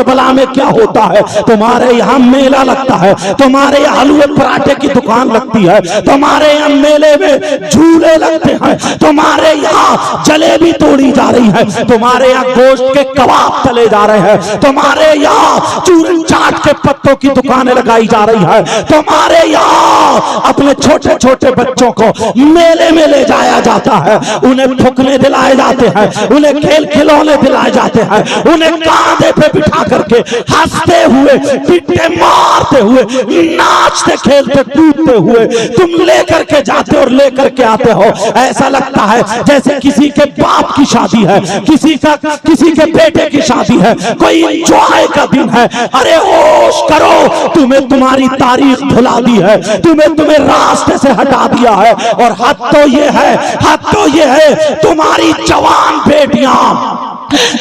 Karbala में क्या होता है। तुम्हारे यहाँ मेला लगता है, तुम्हारे यहाँ हलवे पराठे की दुकान लगती है, तुम्हारे यहाँ मेले में झूले लगते हैं, तुम्हारे यहाँ जलेबी तोड़ी जा रही है, तुम्हारे यहाँ गोश्त के कबाब तले जा रहे हैं, तुम्हारे यहाँ चूरन चाट के पत्तों की दुकानें लगाई जा रही है, तुम्हारे यहाँ अपने छोटे छोटे बच्चों को मेले में ले जाया जाता है, उन्हें फुकने दिलाए जाते हैं, उन्हें खेल खिलौने दिलाए जाते हैं, उन्हें कांधे पे बिठा करके हंसते हुए पिट्टे मारते हुए नाचते खेलते कूदते हुए तुम लेकर के जाते और लेकर के आते हो। ऐसा लगता है जैसे किसी के बाप की शादी है, किसी के बेटे की शादी है, कोई एंजॉय का दिन है। अरे होश करो, तुम्हें तुम्हारी तारीख भुला दी है, तुम्हें रास्ते से हटा दिया है। और हद तो ये है तुम्हारी जवान बेटियां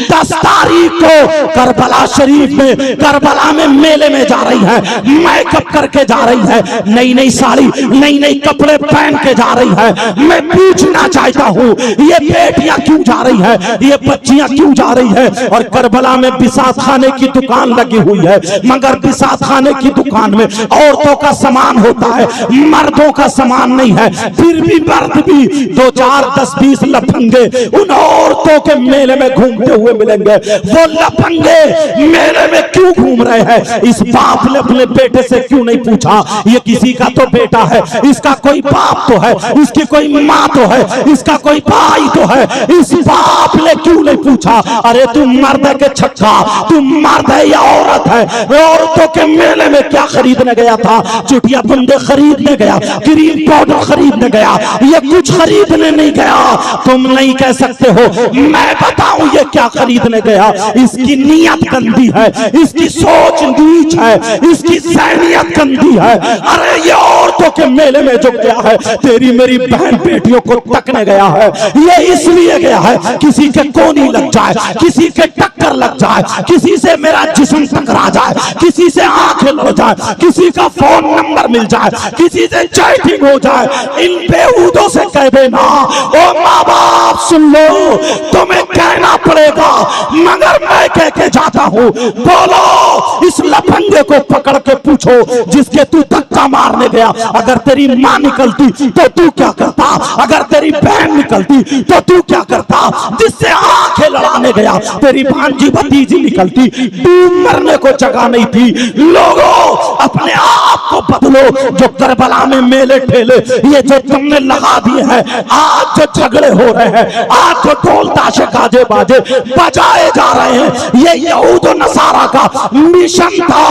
10 तारीख को करबला शरीफ में, करबला में मेले में जा रही है, मेकअप करके जा रही है, नई नई साड़ी नई नई कपड़े पहन के जा रही है। मैं पूछना चाहता हूँ ये बेटियां क्यों जा रही है, ये बच्चियां क्यों जा रही है। और करबला में बिसात खाने की दुकान लगी हुई है, मगर बिसात खाने की दुकान में औरतों का सामान होता है, मर्दों का सामान नहीं है। फिर भी मर्द भी 2 4 10 20 लफंगे उन औरतों के मेले में घूमते हुए मिलेंगे। वो लफंगे मेले में क्यों घूम रहे हैं? इस बाप ने अपने बेटे से क्यों नहीं पूछा ये किसी का तो बेटा है, इसका कोई बाप तो है, इसकी कोई माँ तो है, इसका कोई भाई तो है। इस बाप ने क्यों नहीं पूछा अरे तुम मर्द है के छक्का, तुम मर्द है या औरत है? औरतों के मेले में क्या खरीदने गया था? चुटिया बंदे खरीदने गया, क्रीम पाउडर खरीदने गया, ये कुछ खरीदने नहीं गया। तुम नहीं कह सकते हो मैं बताऊं ये क्या खरीदने गया। इसकी नीयत गंदी है, इसकी सोच नीच है, इसकी ज़हनियत गंदी है। अरे ये औरतों के मेले में जो गया है तेरी मेरी बहन बेटियों को तकने गया है, ये इसलिए गया है किसी के कोनी लग जाए, किसी के टक्कर लग जाए, किसी से मेरा जिस्म टकरा जाए, किसी से आंखें लड़ जाए, किसी का फोन नंबर मिल जाए, किसी से चैटिंग हो जाए। इन बेहूदों से कह देना ओ माँ बाप सुन लो, तुम्हें कहना पड़ेगा मगर मैं कह के जाता हूँ। बोलो इस लफंगे को पकड़ के पूछो जिसके तू धक्का मारने गया, अगर तेरी माँ निकलती तो तू क्या करता? अगर तेरी बहन निकलती तो तू क्या करता? जिससे आंखें लड़ाने गया तेरी भांजी भतीजी निकलती, डूब मरने को जगह नहीं थी। लोगों अपने आप को बदलो। जो करबला में मेले ठेले ये जो तुमने लगा दिए हैं, आज जो झगड़े हो रहे हैं, आज जो ढोल ताशे गाजे बाजे बजाए जा रहे हैं, ये यहूद और नसारा का मिशन था।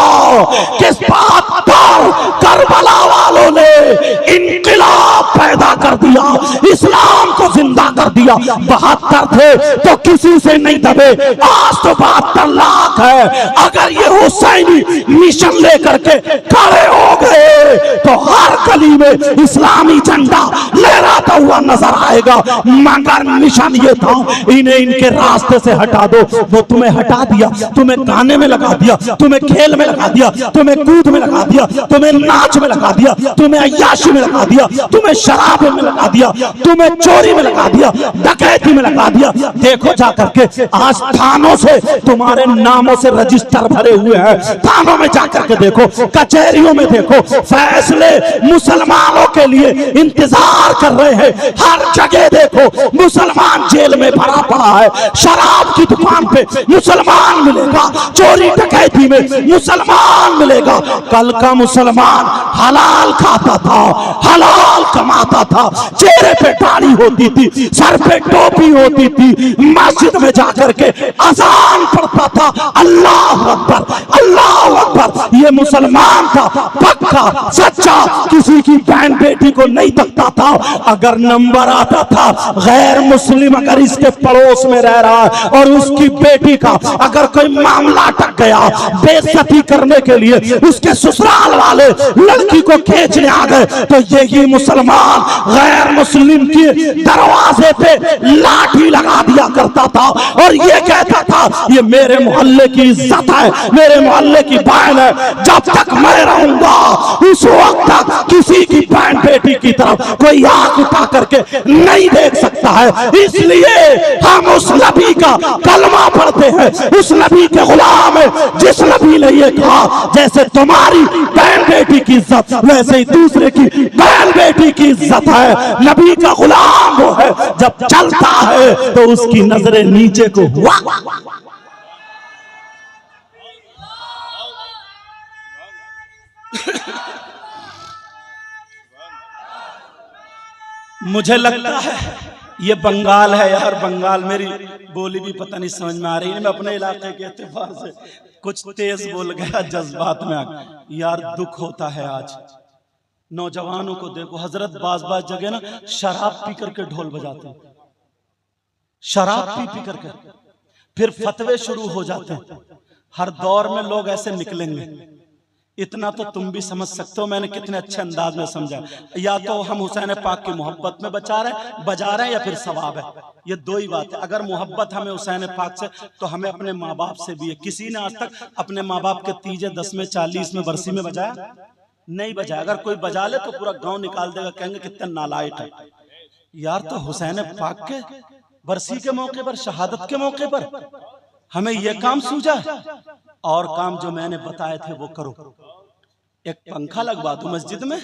किस बात पर? करबला वालों ने इनकलाब पैदा कर दिया, इस्लाम को जिंदा कर दिया। 72 थे तो किसी से नहीं दबे, आज तो 72 लाख है। अगर ये हुसैनी मिशन लेकर के खड़े हो गए तो हर गली में इस्लामी झंडा लहराता हुआ नजर आएगा। मगर मिशन ये था इन्हें इनके रास्ते से हटा दो। वो तुम्हें हटा दिया, तुम्हें गाने में लगा दिया, तुम्हें खेल में लगा दिया, तुम्हें कूद में लगा दिया, तुम्हें नाच में लगा दिया, तुम्हें अय्याशी में लगा दिया, तुम्हें शराब में लगा दिया, तुम्हें चोरी में लगा दिया, डकैती में लगा दिया। देखो जाकर के आज थानों से तुम्हारे नामों से रजिस्टर भरे हुए हैं। थानों में जाकर के देखो, कचहरियों में देखो, फैसले मुसलमानों के लिए इंतजार कर रहे हैं। हर जगह देखो मुसलमान जेल में भरा पड़ा है। शराब की दुकान पे मुसलमान मिलेगा, चोरी डकैती में मुसलमान मिलेगा। कल का मुसलमान हलाल खाता था, हलाल कमाता था, चेहरे पे दाढ़ी होती थी, सर पे टोपी होती थी, मस्जिद में जाकर के अजान पढ़ता था, अल्लाह अकबर अल्लाह अकबर। ये मुसलमान था, पक्का सच्चा, किसी की बहन बेटी को नहीं तकता था। अगर नंबर आता था गैर मुस्लिम अगर इसके पड़ोस में रह रहा है और उसकी बेटी का अगर कोई मामला अटक गया, बेइज्जती करने के लिए उसके ससुराल वाले लड़की को खींचने आ गए, तो ये मुसलमान गैर मुस्लिम के दरवाजे पे लाठी लगा दिया करता था और ये कहता था ये मेरे मोहल्ले की इज्जत है, मेरे मोहल्ले की बहन हुसैन है, जब तक मैं रहूंगा उस वक्त तक किसी की बहन बेटी की तरफ कोई आंख उठा करके नहीं देख सकता है। इसलिए हम उस नबी का कलमा पढ़ते हैं, उस नबी के गुलाम है, जिस नबी ने ये कहा जैसे तुम्हारी बहन बेटी की इज्जत वैसे ही दूसरे की बहन बेटी की इज्जत है। नबी का गुलाम वो है जब चलता है तो उसकी नजरें नीचे को हुआ। मुझे लगता है ये बंगाल है यार, बंगाल। मेरी बोली भी पता नहीं समझ में आ रही है। मैं अपने इलाके के एतबार से कुछ तेज बोल गया, जज्बात में आ गया यार। दुख होता है आज नौजवानों को देखो, हजरत बाज जगह ना शराब पी करके ढोल बजाते हैं, शराब पी करके फिर फतवे शुरू हो जाते हैं। हर दौर में लोग ऐसे निकलेंगे, इतना तो तुम भी समझ सकते हो मैंने कितने अच्छे अंदाज में समझा। या तो हम हुसैन पाक की मोहब्बत में बजा रहे हैं या फिर सवाब है। ये दो ही बात है। अगर मोहब्बत हमें हुसैन पाक से तो हमें अपने माँ बाप से भी है। किसी ने आज तक अपने माँ बाप के तीजे 10वें 40वें बरसी में बजाया? नहीं बजाया। अगर कोई बजा ले तो पूरा गांव निकाल देगा, कहेंगे कितने नालायक है यार। तो हुसैन पाक के बरसी के मौके पर, शहादत के मौके पर हमें यह काम सूझा, और काम जो मैंने बताए थे वो करो। एक पंखा लगवा दो मस्जिद में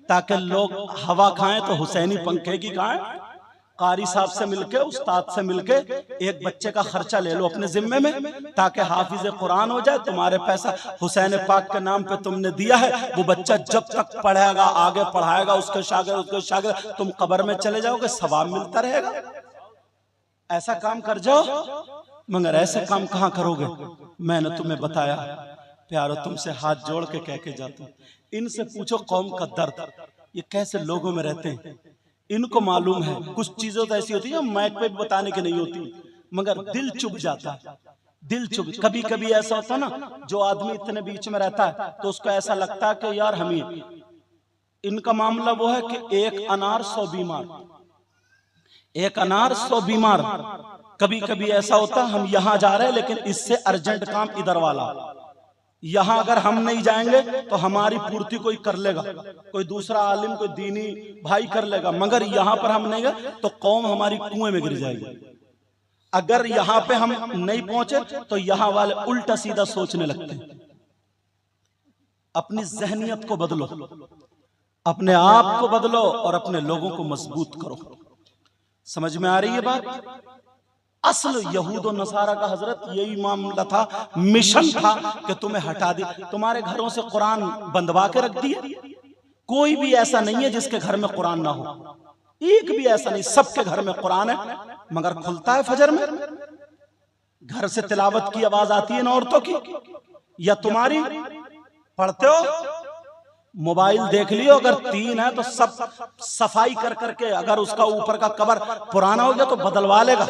ताकि लोग हवा खाएं, तो हुसैनी पंखे की खाएं। कारी साहब से मिलके, उस्ताद से मिलके एक बच्चे का खर्चा ले लो अपने जिम्मे में, ताकि हाफिज कुरान हो जाए। तुम्हारे पैसा हुसैन पाक के नाम पे तुमने दिया है, वो बच्चा जब तक पढ़ेगा, आगे पढ़ाएगा, उसके शागिर्द तुम कब्र में चले जाओगे, सवाब मिलता रहेगा। ऐसा काम कर जाओ। मगर ऐसे काम कहां करोगे? मैंने तुम्हें बताया प्यारो, तुमसे हाथ जोड़ के कह के जाता हूं, इनसे पूछो कौम का दर्द, ये कैसे लोगों में रहते हैं। इनको मालूम है कुछ चीजें तो ऐसी होती है माइक पे भी बताने की नहीं होती, मगर दिल चुभ जाता है। दिल चुभ, कभी कभी ऐसा होता ना, जो आदमी इतने बीच में रहता है तो उसको ऐसा लगता है कि यार हमें, इनका मामला वो है कि एक अनार 100 बीमार, एक अनार 100 बीमार। कभी कभी ऐसा होता हम यहां जा रहे हैं लेकिन इससे अर्जेंट काम इधर वाला, यहां अगर हम नहीं जाएंगे तो हमारी पूर्ति कोई कर लेगा, कोई दूसरा आलिम, कोई दीनी भाई कर लेगा। मगर यहां पर हम नहीं गए तो कौम हमारी कुएं में गिर जाएगी। अगर यहां पे हम नहीं पहुंचे तो यहां वाले उल्टा सीधा सोचने लगते हैं। अपनी जहनियत को बदलो, अपने आप को बदलो और अपने लोगों को मजबूत करो। समझ में आ रही है बात? असल यहूद और नसारा का हजरत यही मामला था, मिशन था कि तुम्हें हटा दी। तुम्हारे घरों से कुरान बंदवा के रख दिया। कोई भी ऐसा नहीं है जिसके घर में कुरान ना हो, एक भी ऐसा नहीं, सबके घर में कुरान है। मगर खुलता है फजर में, घर से तिलावत की आवाज आती है ना औरतों की, या तुम्हारी पढ़ते हो, मोबाइल देख लियो। अगर 3 है तो सब सफाई कर करके, अगर उसका ऊपर का कवर पुराना हो गया तो बदलवा लेगा।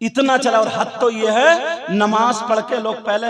इतना चला। और हद तो ये है, नमाज पढ़ के लोग पहले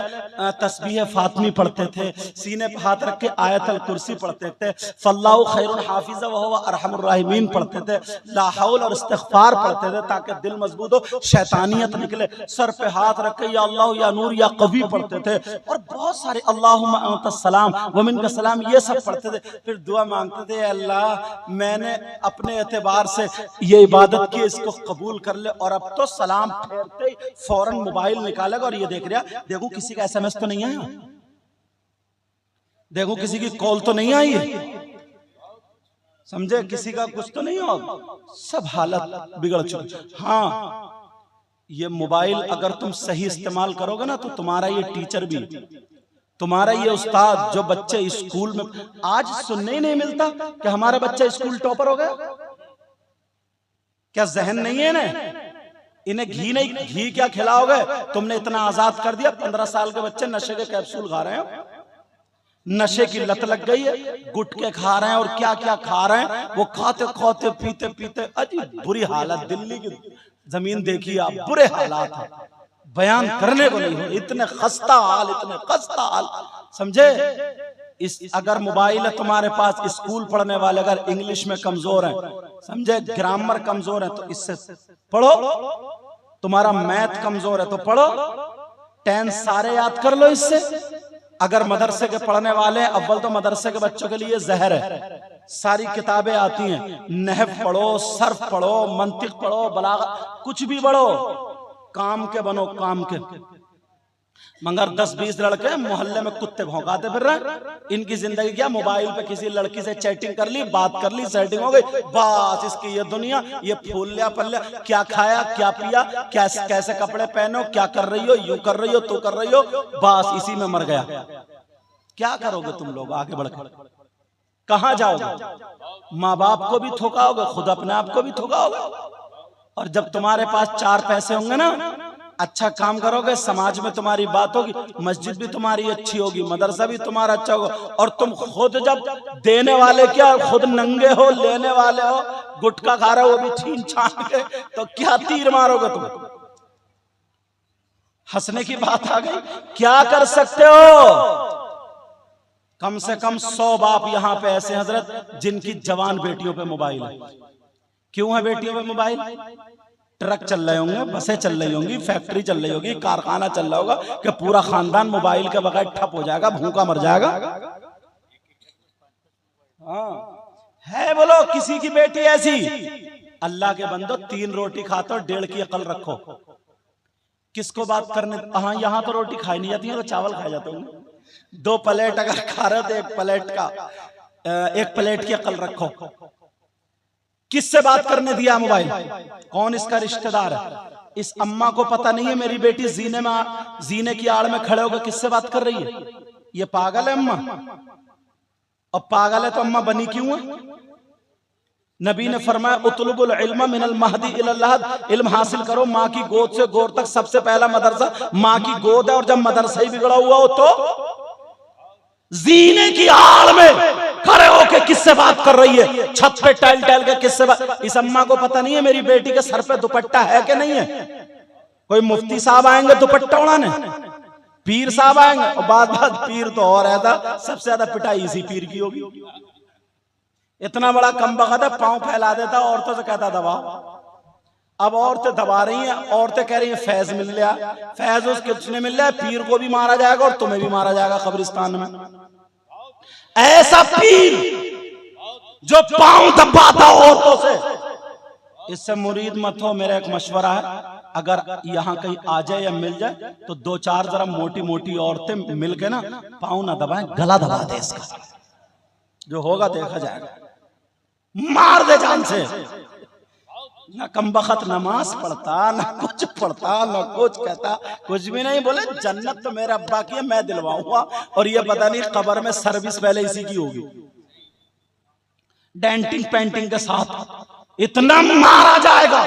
तस्बीह फातिमी पढ़ते थे, सीने पे हाथ रख के आयतल कुर्सी पढ़ते थे, फल्लाहु खैरुन हाफिज़ा व हुवा अरहमुर राहिमीन पढ़ते थे, ला हौल और इस्तिग़फ़ार पढ़ते थे ताकि दिल मजबूत हो, शैतानियत निकले। सर पे हाथ रख के या अल्लाह या नूर या कवी पढ़ते थे, और बहुत सारे अल्लाहुम्मा अंतस सलाम व मिनकस सलाम ये सब पढ़ते थे। फिर दुआ मांगते थे, अल्लाह मैंने अपने एतबार से ये इबादत की, इसको कबूल कर ले। और अब तो सलाम फेरते फौरन मोबाइल निकालेगा और ये देख रहा, देखो किसी का SMS तो नहीं आया, देखो किसी की कॉल तो नहीं आई है, समझे, किसी का कुछ तो नहीं हो। सब हालत बिगड़ चुकी। हाँ, ये मोबाइल अगर तुम सही इस्तेमाल करोगे ना तो तुम्हारा ये टीचर भी, तुम्हारा ये उस्ताद, जो बच्चे स्कूल में आज सुनने ही नहीं मिलता कि हमारा बच्चा स्कूल टॉपर हो गया। क्या जहन नहीं है ना? इन्हें घी नहीं, घी क्या खिलाओगे? तुमने इतना आजाद कर दिया, 15 साल के बच्चे नशे के कैप्सूल खा रहे हैं, नशे की लत लग गई है, गुटके खा रहे हैं और क्या क्या खा रहे हैं। वो खाते खाते पीते पीते अजीब बुरी हालत। दिल्ली की जमीन देखिए आप, बुरे हालात है, बयान करने को नहीं हो, इतने खस्ता हाल, इतने खस्ता हाल, समझे। अगर मोबाइल है तुम्हारे पास, स्कूल पढ़ने वाले अगर इंग्लिश में कमजोर हैं, समझे, ग्रामर कमजोर है तो इससे पढ़ो। तुम्हारा मैथ कमजोर है तो पढ़ो, 10 सारे याद कर लो इससे। अगर मदरसे के पढ़ने वाले, अव्वल तो मदरसे के बच्चों के लिए जहर है, सारी किताबें आती हैं, नहव पढ़ो, सर्फ पढ़ो, मंतिक पढ़ो, बलागत, कुछ भी पढ़ो, काम के बनो, काम के। मगर 10-20 लड़के मोहल्ले में कुत्ते भौंकाते फिर रहे। इनकी जिंदगी क्या, मोबाइल पे किसी लड़की से चैटिंग कर ली, बात कर ली, सेटिंग हो गई, बस इसकी ये दुनिया, ये फूल लिया पल्ले, क्या खाया, क्या पिया, कैसे कपड़े पहनो, क्या कर रही हो, यूं कर रही हो, तू कर रही हो, बस इसी में मर गया। क्या करोगे तुम लोग आगे बढ़कर, कहां जाओगे? माँ बाप को भी ठोकाओगे, खुद अपने आप को भी ठोकाओगे। और जब तुम्हारे पास 4 पैसे होंगे ना, अच्छा काम करोगे, समाज में तुम्हारी बात होगी, मस्जिद भी तुम्हारी अच्छी होगी, मदरसा भी तुम्हारा अच्छा होगा। और तुम खुद जब देने वाले क्या, खुद नंगे हो, लेने वाले हो, गुटखा खा रहे हो, वो भी छीन छान के, तो क्या तीर मारोगे तुम? हंसने की बात आ गई। क्या कर सकते हो? कम से कम 100 बाप यहां पे ऐसे हजरत जिनकी जवान बेटियों पे मोबाइल है। क्यों है बेटियों पे मोबाइल? ट्रक चल रहे होंगे, बसें चल रही होंगी, फैक्ट्री चल रही होगी, कारखाना चल रहा होगा कि पूरा खानदान मोबाइल के बगैर ठप हो जाएगा, भूखा मर जाएगा। हाँ है, बोलो किसी की बेटी ऐसी? अल्लाह के बंदो, 3 रोटी खाते हो, 1.5 की अकल रखो। किसको बात करने? हाँ, यहाँ तो रोटी खाई नहीं जाती है, तो चावल खाए जाते होंगे। 2 प्लेट अगर खा रहे हो तो 1 प्लेट की अकल रखो। किससे बात करने दिया मोबाइल? कौन इसका रिश्तेदार है? इस अम्मा को पता नहीं है मेरी बेटी जीने की आड़ में खड़े होकर किससे बात कर रही है? ये पागल है अम्मा। और पागल है तो अम्मा बनी क्यों है? नबी ने फरमाया उतलुबुल इल्म मिनल महदी इलल लहद, इल्म हासिल करो माँ की गोद से गोर तक। सबसे पहला मदरसा माँ की गोद है। और जब मदरसा ही बिगड़ा हुआ हो तो जीने की आड़ में खड़े होके किससे बात कर रही है? छत पे टहल टहल के किससे बात? इस अम्मा को पता नहीं है मेरी बेटी के सर पे दुपट्टा है कि नहीं है। कोई मुफ्ती साहब आएंगे दुपट्टा उड़ाने, पीर साहब आएंगे, और बात पीर तो और है था, सबसे ज्यादा पिटाई इसी पीर की होगी। इतना बड़ा कमबख्त है, पांव फैला देता, औरतों से कहता दबाओ। अब औरतें दबा रही हैं, औरतें कह रही हैं फैज मिल गया। फैज उसके किसने मिल गया? पीर को भी मारा जाएगा और तुम्हें भी मारा जाएगा कब्रिस्तान में। ऐसा पीर जो पांव दबाता औरतों से, इससे मुरीद मत हो। मेरा एक मशवरा है, अगर यहाँ कहीं आ जाए या मिल जाए तो 2-4 जरा मोटी मोटी औरतें मिलके ना पांव ना दबाएं, गला दबा दे इसका। जो होगा देखा जाएगा, मार दे जान से। ना कमबख्त नमाज पढ़ता, ना कुछ पढ़ता, ना कुछ कहता, कुछ भी नहीं। बोले जन्नत तो मेरे अब्बा की है, मैं दिलवाऊंगा। और ये पता नहीं कब्र में सर्विस पहले इसी की होगी, डेंटिंग पेंटिंग के साथ। इतना मारा जाएगा।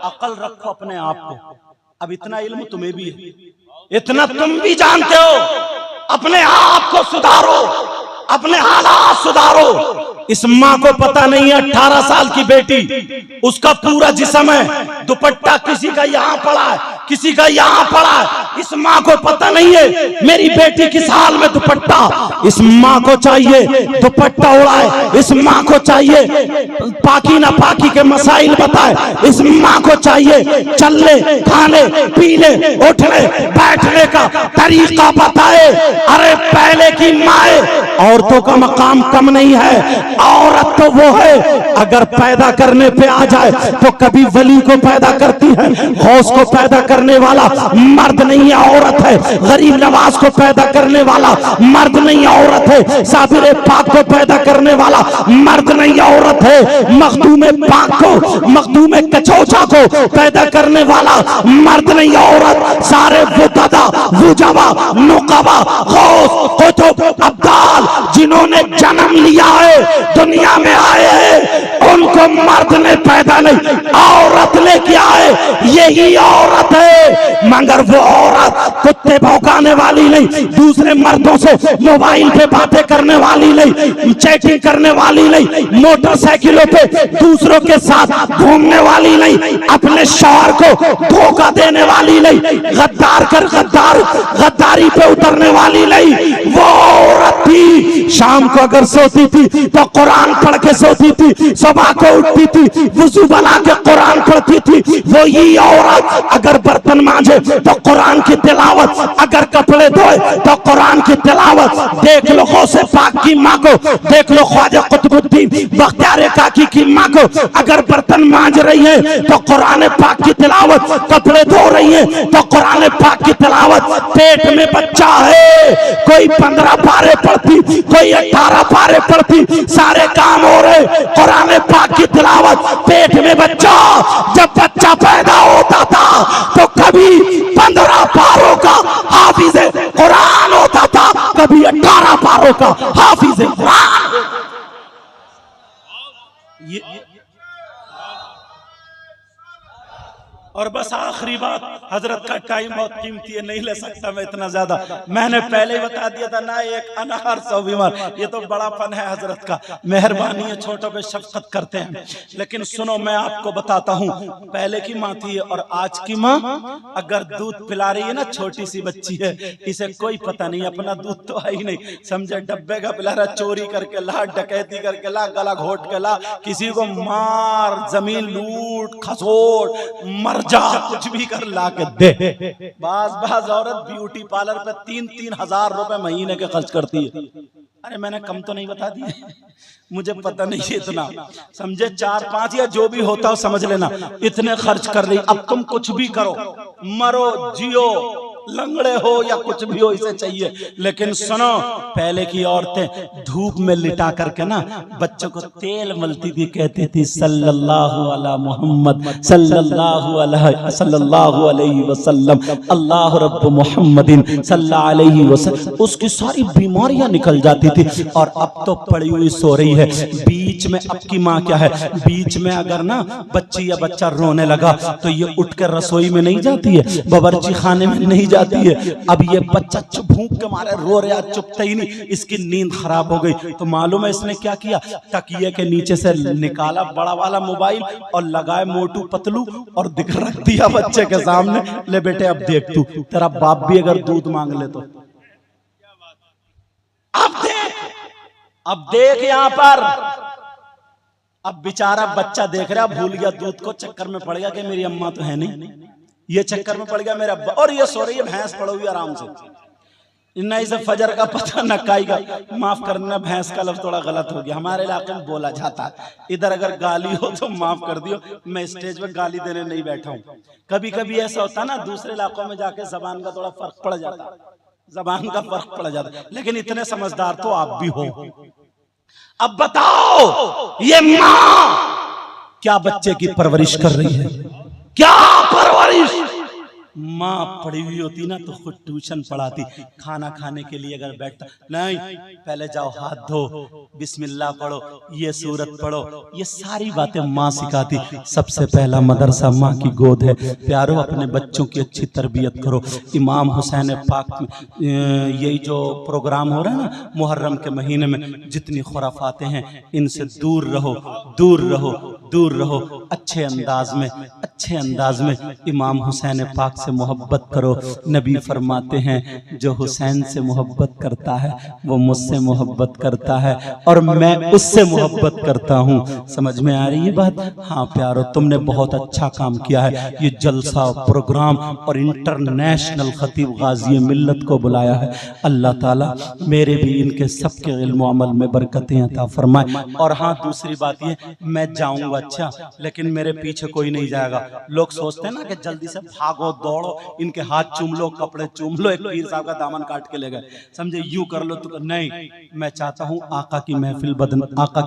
अकल रखो अपने आप को। अब इतना इल्म तुम्हें भी है, इतना तुम भी जानते हो। अपने आप को सुधारो, अपने हालात सुधारो। इस माँ को पता नहीं है 18 साल की बेटी, उसका पूरा जिस्म है, दुपट्टा किसी का यहाँ पड़ा है, किसी का यहाँ पड़ा है। इस माँ को पता नहीं है मेरी बेटी किस हाल में दुपट्टा। इस माँ को चाहिए दुपट्टा उड़ाए, इस माँ को चाहिए पाकी ना पाकी के मसाइल बताए, इस माँ को चाहिए चलने, खाने, पीने, उठने, बैठने का तरीका बताए। अरे पहले की माए, औरतों का मकाम कम नहीं है। औरत तो वो है अगर पैदा करने पे आ जाए तो कभी वली को पैदा करती है, गौस को पैदा करने वाला मर्द नहीं है, औरत है। गरीब नवाज को पैदा करने वाला मर्द नहीं, औरत है। साबिर पाक को पैदा करने वाला मर्द नहीं, औरत है। मखदूम पाक को, मखदूम कचौचा को पैदा करने वाला मर्द नहीं, औरत। सारे वुतदा, वुजवा, नुकबा, गौस, कुतुब, अब्दाल जिन्होंने जन्म लिया है, दुनिया में आए हैं, उनको मर्द ने पैदा नहीं, औरत लेके आए। यही औरत है, मगर वो औरत कुत्ते भौंकाने वाली नहीं, दूसरे मर्दों से मोबाइल पे बातें करने वाली नहीं, चैटिंग करने वाली नहीं, मोटरसाइकिलों पे दूसरों के साथ घूमने वाली नहीं, अपने शौहर को धोखा देने वाली नहीं, गद्दार कर गद्दारी पे उतरने वाली नहीं। वो औरत थी शाम को अगर सोती थी तो कुरान पढ़ के सोती थी, सुबह को उठती थी वुजू बना के कुरान पढ़ती थी। वही औरत अगर बर्तन मांजे तो कुरान की तिलावत, अगर कपड़े धोए तो कुरान की तिलावत। देख लो गौसे पाक की माँ को, देख लो ख्वाजा कुतुबुद्दीन बख्तियार काकी की माँ को, अगर बर्तन मांज रही है तो कुरान पाक की तिलावत, कपड़े धो रही है तो कुरान पाक की तिलावत। पेट में बच्चा है, कोई 15 पारे पढ़ती, कोई 18 पारे पढ़ती, सारे काम हो रहे कुरान पाक की तिलावत। पेट में बच्चा, जब बच्चा पैदा होता था तो कभी 15 पारों का हाफिज कुरान होता था, कभी 18 पारों का हाफिज कुरान। और बस आखिरी बात, हजरत का टाइम बहुत कीमती है, नहीं ले सकता मैं इतना ज्यादा। मैंने पहले ही बता दिया था ना, एक अनहर 100 बीमार, ये तो बड़ापन है हजरत का, मेहरबानी है, छोटों पे शफकत करते हैं। लेकिन सुनो, मैं आपको बताता हूँ, पहले की माँ थी और आज की माँ अगर दूध पिला रही है ना, छोटी सी बच्ची है, इसे कोई पता नहीं, अपना दूध तो है ही नहीं, समझे डब्बे का पिला रहा, चोरी करके ला, डकैती करके ला, गला घोट के ला, किसी को मार, जमीन लूट खसोट, मर जा, कुछ भी कर ला के दे। बाज औरत ब्यूटी पार्लर पे 3-3 हजार रुपए महीने के खर्च करती है। अरे मैंने कम तो नहीं बता दिए, मुझे पता नहीं है इतना, समझे 4-5 या जो भी होता हो समझ लेना, इतने खर्च कर रही। अब तुम कुछ भी करो, मरो जियो, लंगड़े हो या कुछ भी हो, इसे चाहिए। लेकिन सुनो, पहले की औरतें धूप में लिटा करके ना बच्चों को तेल मलती थी, कहती थी सल्लल्लाहु अला मोहम्मद सल्लल्लाहु अलैहि वसल्लम, अल्लाह रब्ब मोहम्मदिन सल्लल्लाहु अलैहि वसल्लम, उसकी सारी बीमारियां निकल जाती थी। और अब तो पड़ी हुई सो रही है। बीच में अब की माँ क्या है, बीच में अगर ना बच्ची या बच्चा रोने लगा तो ये उठ कर रसोई में नहीं जाती है, बावर्ची खाने में नहीं जाती है। अब ये बच्चा चुप भूख के मारे रो रहा, चुपता ही नहीं, इसकी नींद खराब हो गई। तो मालूम है इसने क्या किया, तकिए के नीचे से निकाला बड़ा वाला मोबाइल और लगाए मोटू पतलू और रख दिया बच्चे के सामने, ले बेटे अब देख तू, तेरा बाप भी अगर दूध मांग ले तो अब देख यहाँ पर। अब बेचारा बच्चा देख रहा, भूल गया दूध को, चक्कर में पड़ गया कि मेरी अम्मा तो है नहीं, ये चक्कर में पड़ गया मेरा अब्बा, और ये सो रही है, भैंस पड़ी हुई आराम से, इन्ना इसे फजर का पता न काएगा। माफ करना, भैंस का लफ्ज थोड़ा गलत हो गया, हमारे इलाके में बोला जाता है। इधर अगर गाली हो तो माफ कर दियो, मैं स्टेज पे गाली देने नहीं बैठा हूँ। कभी कभी ऐसा होता है ना, दूसरे इलाकों में जाके जबान का थोड़ा फर्क पड़ जाता है, जबान का फर्क पड़ जाता है, लेकिन इतने समझदार तो आप भी हो। अब बताओ, ये माँ क्या बच्चे की परवरिश कर रही है, क्या परवरिश। माँ पढ़ी हुई होती ना तो खुद ट्यूशन पढ़ाती, खाना खाने के लिए अगर बैठता, नहीं पहले जाओ हाथ धो, बिस्मिल्लाह पढ़ो, ये सूरत पढ़ो, ये सारी बातें माँ सिखाती। सबसे पहला मदरसा माँ की गोद है। प्यारो, अपने बच्चों की अच्छी तरबियत करो। इमाम हुसैन पाक में यही जो प्रोग्राम हो रहा है ना मुहर्रम के महीने में, जितनी खुराफातें हैं इनसे दूर रहो, दूर रहो, दूर रहो। अच्छे अंदाज में इमाम हुसैन पाक से मोहब्बत करो। नबी फरमाते हैं जो हुसैन से मोहब्बत करता है वो मुझसे मोहब्बत करता है और मैं उससे मोहब्बत करता हूँ। समझ में आ रही है बात? हाँ प्यारो, तुमने बहुत अच्छा काम किया है। ये जलसा प्रोग्राम और इंटरनेशनल खतीब गाजी मिल्लत को बुलाया है। अल्लाह ताला मेरे भी इनके सबके इल्म अमल में बरकतें अता फरमाए। और हाँ, दूसरी बात ये, मैं जाऊंगा अच्छा, लेकिन मेरे पीछे कोई नहीं जाएगा। लोग सोचते हैं ना कि जल्दी से भागो दौड़ो, इनके हाथ चूम लो, कपड़े चूम लो, एक पीर साहब का दामन काट के ले गए, समझे, यूं कर लो तो नहीं। मैं चाहता हूँ आका की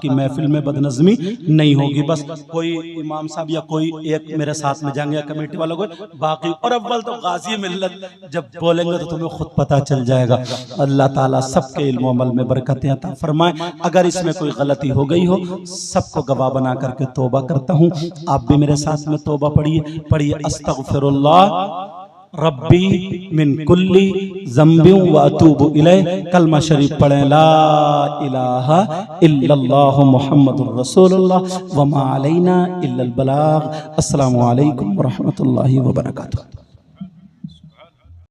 महफिल में बदनज़मी नहीं होगी। बस कोई इमाम साहब या कोई एक मेरे साथ में जाएंगे या कमेटी वालों को, बाकी और अव्वल तो गाजी मिल्लत जब बोलेंगे तो तुम्हें खुद पता चल जाएगा। अल्लाह ताला सबके इल्म अमल में बरकतें अता फरमाए। अगर इसमें कोई गलती हो गई हो, सबको गवाह बना करके तौबा करता हूँ। आप भी मेरे साथ में तौबा पढ़िए। अस्तगफिरुल्लाह रब्बी मिन कुल्ली ज़म्बिन व अतूबु इलैह। कलमा शरीफ पढ़ें, ला इलाहा इल्लल्लाहु मुहम्मदुर रसूलुल्लाह व मा अलैना इल्लल बलाग। अस्सलामु अलैकुम व रहमतुल्लाहि व बरकातुहू।